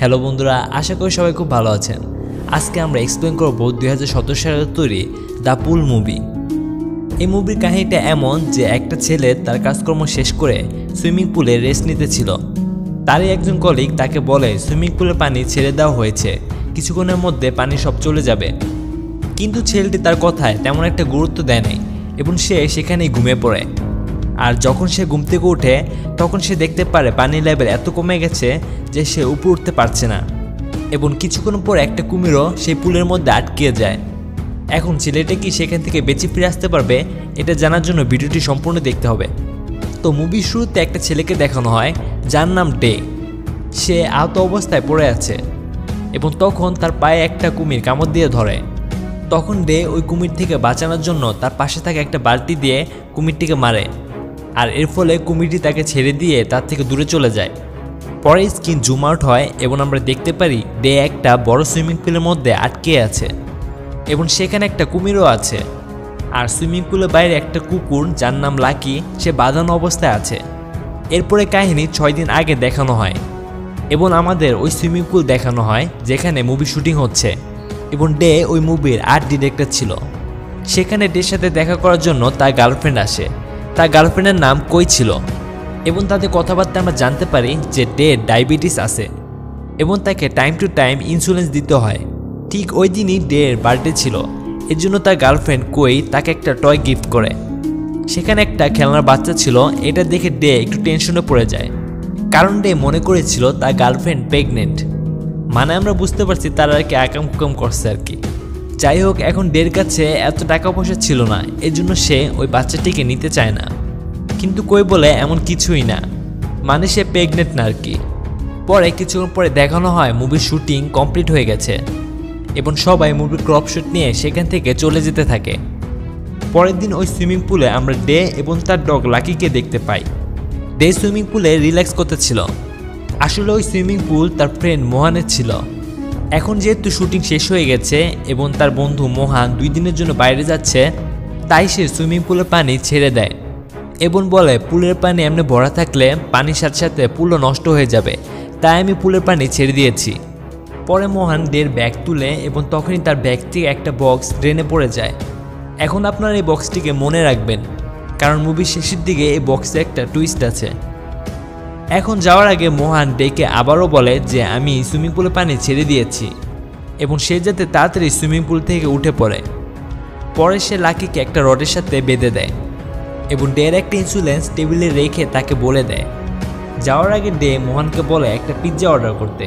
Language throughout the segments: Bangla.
হ্যালো বন্ধুরা, আশা করি সবাই খুব ভালো আছেন। আজকে আমরা এক্সপ্লেন করব 2017 সালে তৈরি দ্য পুল মুভি। এই মুভির কাহিনীটা এমন যে একটা ছেলে তার কাজকর্ম শেষ করে সুইমিং পুলে রেস্ট নিতে ছিল। তারই একজন কলিগ তাকে বলে সুইমিং পুলের পানি ছেড়ে দেওয়া হয়েছে, কিছুক্ষণের মধ্যে পানি সব চলে যাবে। কিন্তু ছেলেটি তার কথায় তেমন একটা গুরুত্ব দেয় নাই এবং সে সেখানেই ঘুমিয়ে পড়ে। আর যখন সে ঘুম থেকে ওঠে তখন সে দেখতে পারে পানির লেভেল এত কমে গেছে যে সে উপরে উঠতে পারছে না এবং কিছুক্ষণ পর একটা কুমিরও সেই পুলের মধ্যে আটকে যায়। এখন ছেলেটা কি সেখান থেকে বেঁচে ফিরে আসতে পারবে, এটা জানার জন্য ভিডিওটি সম্পূর্ণ দেখতে হবে। তো মুভির শুরুতে একটা ছেলেকে দেখানো হয় যার নাম ডে। সে আহত অবস্থায় পড়ে আছে এবং তখন তার পায়ে একটা কুমির কামড় দিয়ে ধরে। তখন ডে ওই কুমির থেকে বাঁচানোর জন্য তার পাশে থাকা একটা বালতি দিয়ে কুমিরটিকে মারে, আর এর ফলে কুমিরটি তাকে ছেড়ে দিয়ে তার থেকে দূরে চলে যায়। পরে স্ক্রিন জুম আউট হয় এবং আমরা দেখতে পারি ডে একটা বড় সুইমিং পুলের মধ্যে আটকে আছে এবং সেখানে একটা কুমিরও আছে। আর সুইমিং পুলের বাইরে একটা কুকুর যার নাম লাকি, সে বাঁধানো অবস্থায় আছে। এরপরে কাহিনী 6 দিন আগে দেখানো হয় এবং আমাদের ওই সুইমিং পুল দেখানো হয় যেখানে মুভি শুটিং হচ্ছে এবং ডে ওই মুভির আর্ট ডিরেক্টর ছিল। সেখানে ডের সাথে দেখা করার জন্য তার গার্লফ্রেন্ড আসে। তার গার্লফ্রেন্ডের নাম কই ছিল এবং তাদের কথাবার্তা আমরা জানতে পারি যে ডে ডায়াবেটিস আছে এবং তাকে টাইম টু টাইম ইনসুরেন্স দিতে হয়। ঠিক ওই দিনই ডের বার্থডে ছিল, এর জন্য তার গার্লফ্রেন্ড কই তাকে একটা টয় গিফট করে। সেখানে একটা খেলনার বাচ্চা ছিল। এটা দেখে ডে একটু টেনশনে পড়ে যায়, কারণ ডে মনে করেছিল তার গার্লফ্রেন্ড প্রেগনেন্ট। মানে আমরা বুঝতে পারছি তারা আর কি আকাম কুকাম করছে আর কি। যাই হোক, এখন ডের কাছে এত টাকা পয়সা ছিল না, এর জন্য সে ওই বাচ্চাটিকে নিতে চায় না। কিন্তু কই বলে এমন কিছুই না, মানে সে প্রেগনেন্ট না আর কি। পরে কিছুক্ষণ পরে দেখানো হয় মুভির শুটিং কমপ্লিট হয়ে গেছে এবং সবাই মুভির ক্রপ শট নিয়ে সেখান থেকে চলে যেতে থাকে। পরের দিন ওই সুইমিং পুলে আমরা ডে এবং তার ডগ লাকিকে দেখতে পাই। ডে সুইমিং পুলে রিল্যাক্স করতেছিল। আসলে ওই সুইমিং পুল তার ফ্রেন্ড মোহানের ছিল। এখন যেহেতু শুটিং শেষ হয়ে গেছে এবং তার বন্ধু মোহান 2 দিনের জন্য বাইরে যাচ্ছে, তাই সে সুইমিং পুলের পানি ছেড়ে দেয় এবং বলে পুলের পানি এমনি ভরা থাকলে পানির সাথে সাথে পুলও নষ্ট হয়ে যাবে, তাই আমি পুলের পানি ছেড়ে দিয়েছি। পরে মোহান ডের ব্যাগ তুলে এবং তখনই তার ব্যাগ থেকে একটা বক্স ড্রেনে পড়ে যায়। এখন আপনারা এই বক্সটিকে মনে রাখবেন, কারণ মুভির শেষের দিকে এই বক্সে একটা টুইস্ট আছে। এখন যাওয়ার আগে মোহান ডেকে আবারও বলে যে আমি সুইমিং পুলে পানি ছেড়ে দিয়েছি এবং সে যাতে তাড়াতাড়ি সুইমিং পুল থেকে উঠে পড়ে। পরে সে লাকিকে একটা রডের সাথে বেঁধে দেয় এবং ডের একটা ইন্স্যুরেন্স টেবিলে রেখে তাকে বলে দেয়। যাওয়ার আগে ডে মোহানকে বলে একটা পিৎজা অর্ডার করতে।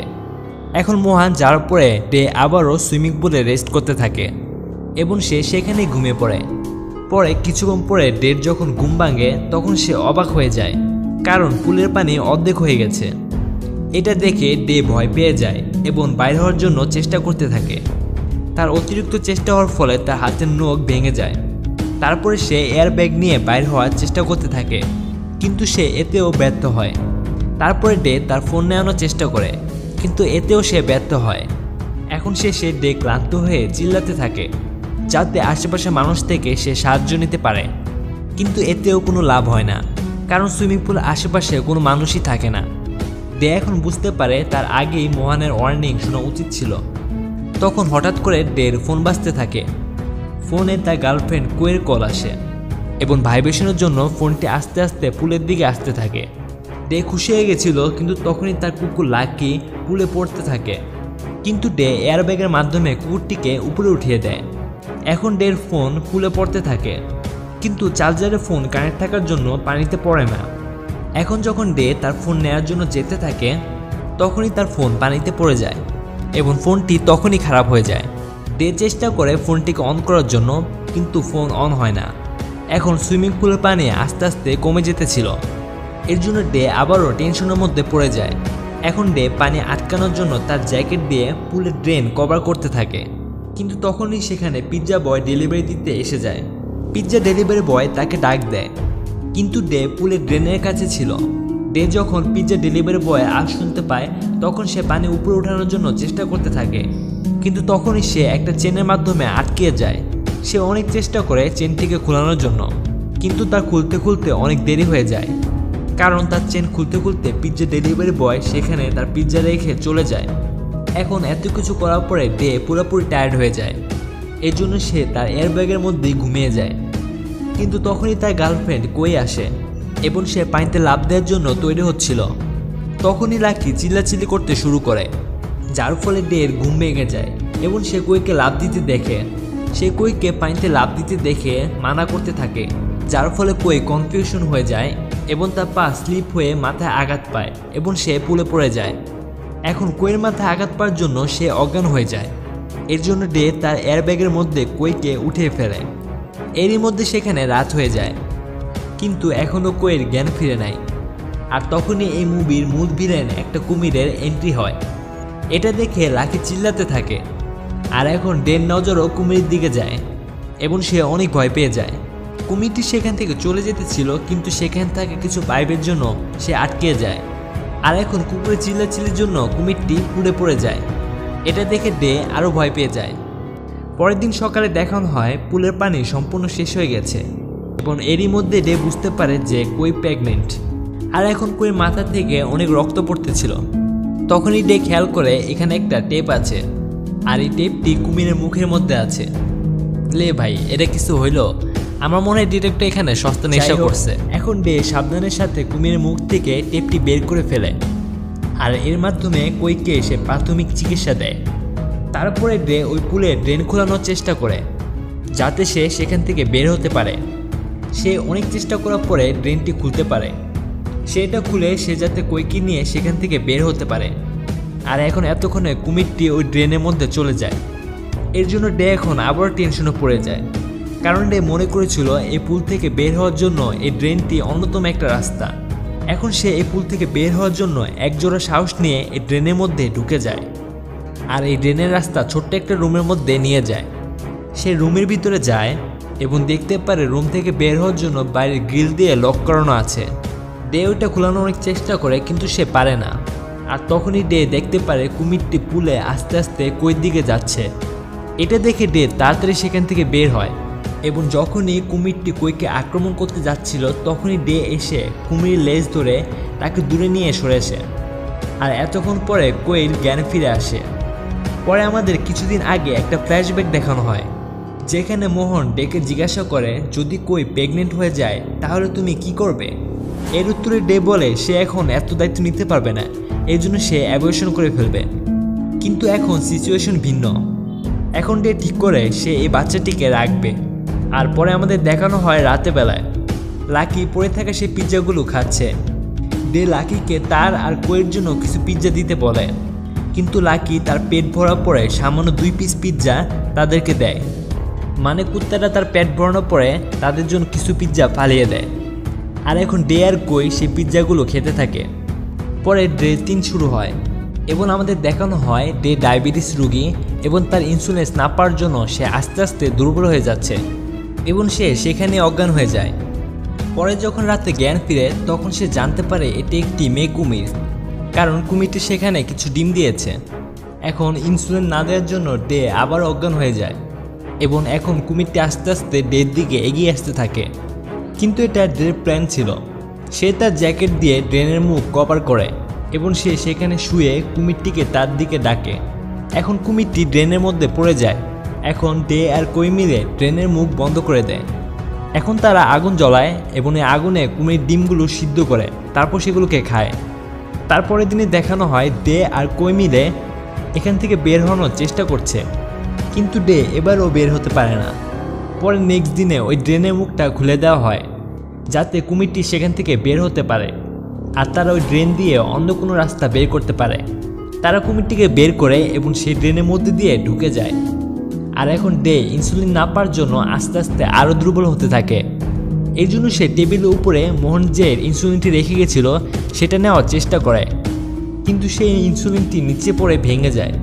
এখন মোহান যাওয়ার পরে ডে আবারও সুইমিং পুলে রেস্ট করতে থাকে এবং সে সেখানেই ঘুমিয়ে পড়ে। পরে কিছুক্ষণ পরে ডের যখন ঘুম ভাঙে তখন সে অবাক হয়ে যায়, কারণ পুলের পানি অর্ধেক হয়ে গেছে। এটা দেখে ডে ভয় পেয়ে যায় এবং বাইরে হওয়ার জন্য চেষ্টা করতে থাকে। তার অতিরিক্ত চেষ্টা হওয়ার ফলে তার হাতের নখ ভেঙে যায়। তারপরে সে এয়ার ব্যাগ নিয়ে বাইরে হওয়ার চেষ্টা করতে থাকে, কিন্তু সে এতেও ব্যর্থ হয়। তারপরে ডে তার ফোন নেওয়ানোর চেষ্টা করে, কিন্তু এতেও সে ব্যর্থ হয়। এখন সে ডে ক্লান্ত হয়ে চিল্লাতে থাকে যাতে আশেপাশে মানুষ থেকে সে সাহায্য নিতে পারে, কিন্তু এতেও কোনো লাভ হয় না, কারণ সুইমিং পুলের আশেপাশে কোনো মানুষই থাকে না। ডে এখন বুঝতে পারে তার আগেই মোহানের ওয়ার্নিং শোনা উচিত ছিল। তখন হঠাৎ করে ডের ফোন বাজতে থাকে। ফোনে তার গার্লফ্রেন্ড কোয়ের কল আসে এবং ভাইব্রেশনের জন্য ফোনটি আস্তে আস্তে পুলের দিকে আসতে থাকে। ডে খুশি হয়ে গেছিল, কিন্তু তখনই তার কুকুর লাকি পুলে পড়তে থাকে, কিন্তু ডে এয়ারব্যাগের মাধ্যমে কুকুরটিকে উপরে উঠিয়ে দেয়। এখন ডের ফোন পুলে পড়তে থাকে, কিন্তু চার্জারে ফোন কানেক্ট থাকার জন্য পানিতে পড়ে না। এখন যখন ডে তার ফোন নেওয়ার জন্য যেতে থাকে তখনই তার ফোন পানিতে পড়ে যায় এবং ফোনটি তখনই খারাপ হয়ে যায়। ডে চেষ্টা করে ফোনটিকে অন করার জন্য, কিন্তু ফোন অন হয় না। এখন সুইমিং পুলের পানি আস্তে আস্তে কমে যেতেছিল, এর জন্য ডে আবারও টেনশনের মধ্যে পড়ে যায়। এখন ডে পানি আটকানোর জন্য তার জ্যাকেট দিয়ে পুলের ড্রেন কভার করতে থাকে, কিন্তু তখনই সেখানে পিৎজা বয় ডেলিভারি দিতে এসে যায়। পিৎজা ডেলিভারি বয় তাকে ডাক দেয়, কিন্তু ডে পুলের ড্রেনের কাছে ছিল। ডে যখন পিৎজা ডেলিভারি বয় আওয়াজ শুনতে পায় তখন সে পানি উপরে ওঠানোর জন্য চেষ্টা করতে থাকে, কিন্তু তখনই সে একটা চেনের মাধ্যমে আটকে যায়। সে অনেক চেষ্টা করে চেনটিকে খোলানোর জন্য, কিন্তু তার খুলতে খুলতে অনেক দেরি হয়ে যায়। কারণ তার চেন খুলতে খুলতে পিৎজা ডেলিভারি বয় সেখানে তার পিৎজা রেখে চলে যায়। এখন এত কিছু করার পরে ডে পুরোপুরি টায়ার্ড হয়ে যায়, এর জন্য সে তার এয়ারব্যাগের মধ্যেই ঘুমিয়ে যায়। কিন্তু তখনই তার গার্লফ্রেন্ড কোই আসে এবং সে পানিতে লাফ দেওয়ার জন্য তৈরি হচ্ছিল। তখনই লাকি চিল্লাচিল্লি করতে শুরু করে, যার ফলে ডের ঘুম ভেঙে যায় এবং সে কোইকে লাফ দিতে দেখে। সে কোইকে পানিতে লাফ দিতে দেখে মানা করতে থাকে, যার ফলে কোই কনফিউশন হয়ে যায় এবং তার পা স্লিপ হয়ে মাথায় আঘাত পায় এবং সে পুলে পড়ে যায়। এখন কোইয়ের মাথায় আঘাত পাওয়ার জন্য সে অজ্ঞান হয়ে যায়। এর জন্য ডে তার এয়ারব্যাগের মধ্যে কোইকে উঠিয়ে ফেলে। এরই মধ্যে সেখানে রাত হয়ে যায়, কিন্তু এখনও কোইয়ের জ্ঞান ফিরে নাই। আর তখনই এই মুভির মূল ভিলেন একটা কুমিরের এন্ট্রি হয়। এটা দেখে লাকি চিল্লাতে থাকে, আর এখন ডের নজরও কুমিরের দিকে যায় এবং সে অনেক ভয় পেয়ে যায়। কুমিরটি সেখান থেকে চলে যেতে ছিল, কিন্তু সেখান থেকে কিছু পাইপের জন্য সে আটকে যায়। আর এখন কুকুরের চিল্লাচিল্লির জন্য কুমিরটি পুড়ে পড়ে যায়। এটা দেখে ডে আরও ভয় পেয়ে যায়। পরের দিন সকালে দেখানো হয় পুলের পানি সম্পূর্ণ শেষ হয়ে গেছে এবং এরই মধ্যে ডে বুঝতে পারে যে কোই প্রেগনেন্ট। আর এখন কোইয়ের মাথা থেকে অনেক রক্ত পড়তেছিল। তখনই ডে খেয়াল করে এখানে একটা টেপ আছে, আর এই টেপটি কুমিরের মুখের মধ্যে আছে। লে ভাই, এটা কিছু হইল? আমার মনে হয় ডিরেক্টর এখানে সস্তা নেশা করছে। এখন ডে সাবধানের সাথে কুমিরের মুখ থেকে টেপটি বের করে ফেলে, আর এর মাধ্যমে কোইকে সে প্রাথমিক চিকিৎসা দেয়। তারপরে ডে ওই পুলে ড্রেন খোলানোর চেষ্টা করে, যাতে সে সেখান থেকে বের হতে পারে। সে অনেক চেষ্টা করার পরে ড্রেনটি খুলতে পারে। সেটা খুলে সে যাতে কোইকে নিয়ে সেখান থেকে বের হতে পারে। আর এখন এতক্ষণে কুমিরটি ওই ড্রেনের মধ্যে চলে যায়। এর জন্য ডে এখন আবার টেনশনে পড়ে যায়, কারণ ডে মনে করেছিল এই পুল থেকে বের হওয়ার জন্য এই ড্রেনটি অন্যতম একটা রাস্তা। এখন সে এই পুল থেকে বের হওয়ার জন্য একজোড়া সাহস নিয়ে এই ড্রেনের মধ্যে ঢুকে যায়। আর এই ড্রেনের রাস্তা ছোট্ট একটা রুমের মধ্যে নিয়ে যায়। সে রুমের ভিতরে যায় এবং দেখতে পারে রুম থেকে বের হওয়ার জন্য বাইরের গ্রিল দিয়ে লক করানো আছে। ডে ওইটা খোলানোর অনেক চেষ্টা করে, কিন্তু সে পারে না। আর তখনই ডে দেখতে পারে কুমিরটি পুলে আস্তে আস্তে কোইর দিকে যাচ্ছে। এটা দেখে ডে তাড়াতাড়ি সেখান থেকে বের হয় এবং যখনই কুমিরটি কোইকে আক্রমণ করতে যাচ্ছিল, তখনই ডে এসে কুমিরের লেজ ধরে তাকে দূরে নিয়ে সরেছে। আর এতক্ষণ পরে কোইর জ্ঞান ফিরে আসে। পরে আমাদের কিছুদিন আগে একটা ফ্ল্যাশব্যাক দেখানো হয়, যেখানে মোহন ডেকে জিজ্ঞাসা করে, যদি কোই প্রেগনেন্ট হয়ে যায় তাহলে তুমি কি করবে? এর উত্তরে ডে বলে সে এখন এত দায়িত্ব নিতে পারবে না, এই জন্য সে অ্যাবর্শন করে ফেলবে। কিন্তু এখন সিচুয়েশন ভিন্ন। এখন ডে ঠিক করে সে এই বাচ্চাটিকে রাখবে। আর পরে আমাদের দেখানো হয় রাতে বেলায় লাকি পড়ে থাকা সেই পিৎজাগুলো খাচ্ছে। ডে লাকিকে তার আর কোয়ের জন্য কিছু পিৎজা দিতে বলে, কিন্তু লাকি তার পেট ভরার পরে সামান্য 2 পিস পিৎজা তাদেরকে দেয়। মানে কুত্তাটা তার পেট ভরানোর পরে তাদের জন্য কিছু পিৎজা ফালিয়ে দেয়। আর এখন ডে আর কোই সেই পিৎজাগুলো খেতে থাকে। পরে ডে 3 শুরু হয় এবং আমাদের দেখানো হয় ডে ডায়াবেটিস রোগী এবং তার ইনসুলিন না পাওয়ার জন্য সে আস্তে আস্তে দুর্বল হয়ে যাচ্ছে এবং সে সেখানে অজ্ঞান হয়ে যায়। পরে যখন রাতে জ্ঞান ফিরে, তখন সে জানতে পারে এটি একটি মেয়ে কুমির, কারণ কুমিরটি সেখানে কিছু ডিম দিয়েছে। এখন ইনসুলিন না দেওয়ার জন্য ডে আবার অজ্ঞান হয়ে যায় এবং এখন কুমিরটি আস্তে আস্তে ডের দিকে এগিয়ে আসতে থাকে। কিন্তু এটা ডের প্ল্যান ছিল। সে তার জ্যাকেট দিয়ে ড্রেনের মুখ কভার করে এবং সে সেখানে শুয়ে কুমিরটিকে তার দিকে ডাকে। এখন কুমিরটি ড্রেনের মধ্যে পড়ে যায়। এখন ডে আর কোই মিলে ড্রেনের মুখ বন্ধ করে দেয়। এখন তারা আগুন জ্বলায় এবং এই আগুনে কুমির ডিমগুলো সিদ্ধ করে, তারপর সেগুলোকে খায়। তারপরের দিনে দেখানো হয় ডে আর কোই মিলে এখান থেকে বের হওয়ার চেষ্টা করছে, কিন্তু ডে এবারও বের হতে পারে না। পরে নেক্সট দিনে ওই ড্রেনের মুখটা খুলে দেওয়া হয়, যাতে কুমিরটি সেখান থেকে বের হতে পারে আর তারা ওই ড্রেন দিয়ে অন্য কোনো রাস্তা বের করতে পারে। তারা কুমিরটিকে বের করে এবং সেই ড্রেনের মধ্যে দিয়ে ঢুকে যায়। আর এখন ডে ইনসুলিন না পাওয়ার জন্য আস্তে আস্তে আরও দুর্বল হতে থাকে। এই জন্য সে টেবিলের উপরে মোহন যে ইনসুলিনটি রেখে গেছিল সেটা নেওয়ার চেষ্টা করে, কিন্তু সেই ইনসুলিনটি নিচে পড়ে ভেঙে যায়।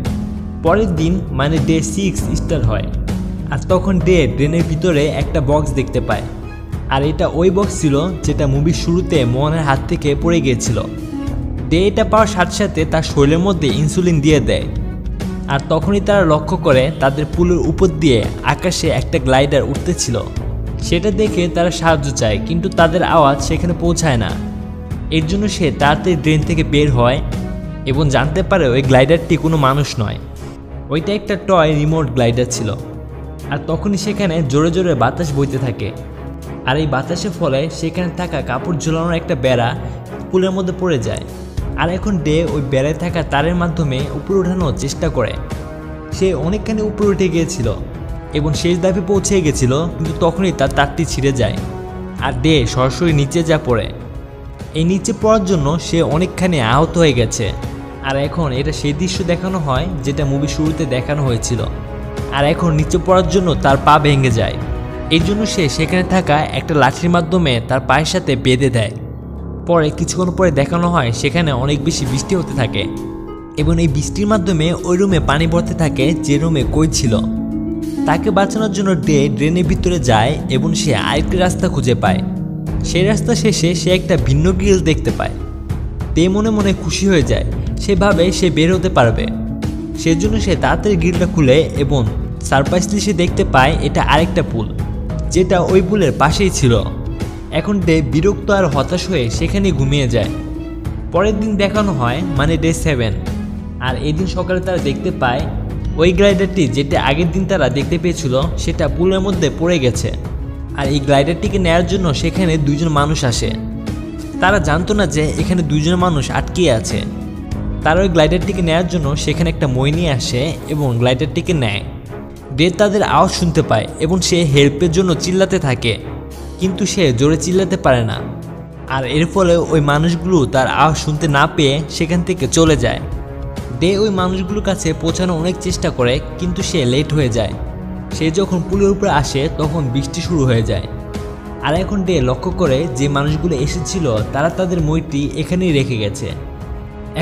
পরের দিন মানে ডে 6 স্টার্ট হয়। আর তখন ডে ড্রেনের ভিতরে একটা বক্স দেখতে পায়, আর এটা ওই বক্স ছিল যেটা মুভির শুরুতে মোহনের হাত থেকে পড়ে গিয়েছিল। ডে এটা পাওয়ার সাথে সাথে তার শরীরের মধ্যে ইনসুলিন দিয়ে দেয়। আর তখনই তারা লক্ষ্য করে তাদের পুলের উপর দিয়ে আকাশে একটা গ্লাইডার উঠতেছিল। সেটা দেখে তারা সাহায্য চায়, কিন্তু তাদের আওয়াজ সেখানে পৌঁছায় না। এর জন্য সে তাড়াতাড়ি ড্রেন থেকে বের হয় এবং জানতে পারে ওই গ্লাইডারটি কোনো মানুষ নয়, ওইটা একটা টয় রিমোট গ্লাইডার ছিল। আর তখনই সেখানে জোরে জোরে বাতাস বইতে থাকে, আর এই বাতাসের ফলে সেখানে থাকা কাপড় ঝোলানোর একটা বেড়া পুলের মধ্যে পড়ে যায়। আর এখন ডে ওই বেড়ায় থাকা তারের মাধ্যমে উপরে ওঠানোর চেষ্টা করে। সে অনেকখানি উপরে উঠে গিয়েছিল এবং শেষ ধাপে পৌঁছে গেছিল, কিন্তু তখনই তার তারটি ছিঁড়ে যায় আর ডে সরাসরি নিচে যা পড়ে। এই নিচে পড়ার জন্য সে অনেকখানি আহত হয়ে গেছে। আর এখন এটা সেই দৃশ্য দেখানো হয় যেটা মুভি শুরুতে দেখানো হয়েছিল। আর এখন নিচে পড়ার জন্য তার পা ভেঙে যায়, এই জন্য সে সেখানে থাকা একটা লাঠির মাধ্যমে তার পায়ের সাথে বেঁধে দেয়। পরে কিছুক্ষণ পরে দেখানো হয় সেখানে অনেক বেশি বৃষ্টি হতে থাকে এবং এই বৃষ্টির মাধ্যমে ওই রুমে পানি ভরতে থাকে যে রুমে কই ছিল। তাকে বাঁচানোর জন্য ডে ড্রেনের ভিতরে যায় এবং সে আরেকটি রাস্তা খুঁজে পায়। সেই রাস্তা শেষে সে একটা ভিন্ন গ্রিল দেখতে পায়। ডে মনে মনে খুশি হয়ে যায়, সে ভাবে সে বের হতে পারবে। সেজন্য সে তাড়াতাড়ি গ্রিলটা খুলে এবং সারপ্রাইজলি সে দেখতে পায় এটা আরেকটা পুল, যেটা ওই পুলের পাশেই ছিল। এখন ডে বিরক্ত আর হতাশ হয়ে সেখানে ঘুমিয়ে যায়। পরের দিন দেখানো হয় মানে ডে 7। আর এদিন সকালে তারা দেখতে পায় ওই গ্লাইডারটি যেটা আগের দিন তারা দেখতে পেয়েছিল সেটা পুলের মধ্যে পড়ে গেছে। আর এই গ্লাইডারটিকে নেওয়ার জন্য সেখানে দুইজন মানুষ আসে। তারা জানতো না যে এখানে দুইজন মানুষ আটকিয়ে আছে। তারা ওই গ্লাইডারটিকে নেওয়ার জন্য সেখানে একটা মই নিয়ে আসে এবং গ্লাইডারটিকে নেয়। ডে তাদের আওয়াজ শুনতে পায় এবং সে হেল্পের জন্য চিল্লাতে থাকে, কিন্তু সে জোরে চিল্লাতে পারে না। আর এর ফলে ওই মানুষগুলো তার আওয়াজ শুনতে না পেয়ে সেখান থেকে চলে যায়। ডে ওই মানুষগুলোর কাছে পৌঁছানোর অনেক চেষ্টা করে, কিন্তু সে লেট হয়ে যায়। সে যখন পুলের উপরে আসে তখন বৃষ্টি শুরু হয়ে যায়। আর এখন ডে লক্ষ্য করে যে মানুষগুলো এসেছিল তারা তাদের মইটি এখানেই রেখে গেছে।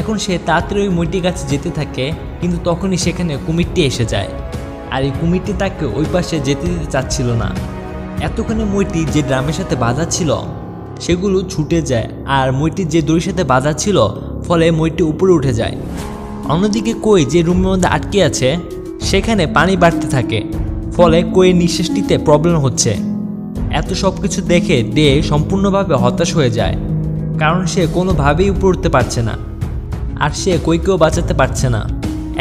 এখন সে তাড়াতাড়ি ওই মইটির কাছে যেতে থাকে, কিন্তু তখনই সেখানে কুমিরটি এসে যায়। আর এই কুমিরটি তাকে ওই পাশে যেতে দিতে চাচ্ছিল না। এতক্ষণে মইটি যে ড্রামের সাথে বাঁধা ছিল সেগুলো ছুটে যায়, আর মইটি যে দড়ির সাথে বাঁধা ছিল ফলে মইটি উপরে উঠে যায়। অন্যদিকে কই যে রুমের মধ্যে আটকে আছে সেখানে পানি বাড়তে থাকে, ফলে কইয়ের নিঃশ্বাস নিতে প্রবলেম হচ্ছে। এত সব কিছু দেখে ডে সম্পূর্ণভাবে হতাশ হয়ে যায়, কারণ সে কোনোভাবেই উপরে উঠতে পারছে না আর সে কইকেও বাঁচাতে পারছে না।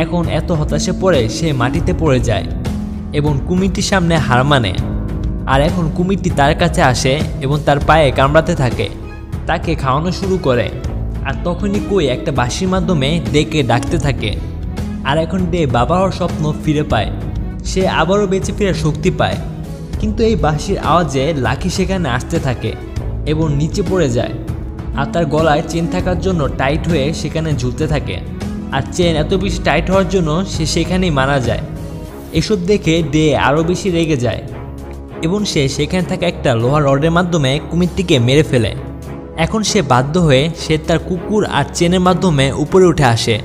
এখন এত হতাশে পড়ে সে মাটিতে পড়ে যায় এবং কুমিরটির সামনে হার মানে। আর এখন কুমিরটি তার কাছে আসে এবং তার পায়ে কামড়াতে থাকে, তাকে খাওয়ানো শুরু করে। আর তখনই কই একটা বাঁশির মাধ্যমে ডেকে ডাকতে থাকে। আর এখন ডে বাবা হওয়ার স্বপ্ন ফিরে পায়, সে আবারও বেঁচে ফেরার শক্তি পায়। কিন্তু এই বাঁশির আওয়াজে লাকি সেখানে আসতে থাকে এবং নিচে পড়ে যায়। আর তার গলায় চেন থাকার জন্য টাইট হয়ে সেখানে ঝুলতে থাকে। আর চেন এত বেশি টাইট হওয়ার জন্য সে সেখানেই মারা যায়। এসব দেখে ডে আরও বেশি রেগে যায় এবং সে সেখানে থাকা একটা লোহার রডের মাধ্যমে কুমিরটিকে মেরে ফেলে। এখন সে বাধ্য হয়ে সে তার কুকুর আর চেনের মাধ্যমে উপরে উঠে আসে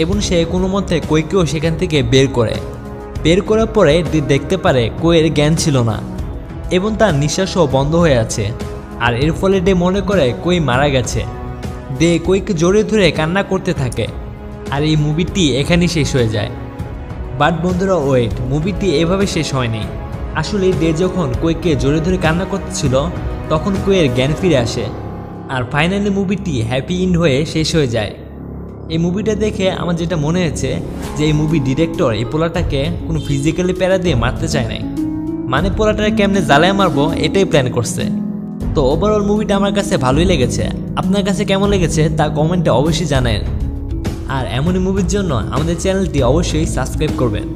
এবং সে কোনো মতে কইকেও সেখান থেকে বের করার পরে দেখতে পারে কইয়ের জ্ঞান ছিল না এবং তার নিঃশ্বাসও বন্ধ হয়ে আছে। আর এর ফলে ডে মনে করে কই মারা গেছে। ডে কইকে জড়িয়ে ধরে কান্না করতে থাকে। আর এই মুভিটি এখানেই শেষ হয়ে যায়। বাট বন্ধুরা ওয়েট, মুভিটি এভাবে শেষ হয়নি। আসলে ডে যখন কইকে জড়িয়ে ধরে কান্না করতেছিল তখন কইয়ের জ্ঞান ফিরে আসে আর ফাইনালি মুভিটি হ্যাপি এন্ড হয়ে শেষ হয়ে যায়। এই মুভিটা দেখে আমার যেটা মনে হয়েছে যে এই মুভি ডিরেক্টর এই পোলাটাকে কোনো ফিজিক্যালি প্যারা দিয়ে মারতে চায় নাই, মানে পোলাটাকে কেমনে জ্বালায় মারবো এটাই প্ল্যান করছে। তো ওভারঅল মুভিটা আমার কাছে ভালোই লেগেছে। আপনার কাছে কেমন লেগেছে তা কমেন্টে অবশ্যই জানান। আর এমনই মুভির জন্য আমাদের চ্যানেলটি অবশ্যই সাবস্ক্রাইব করবেন।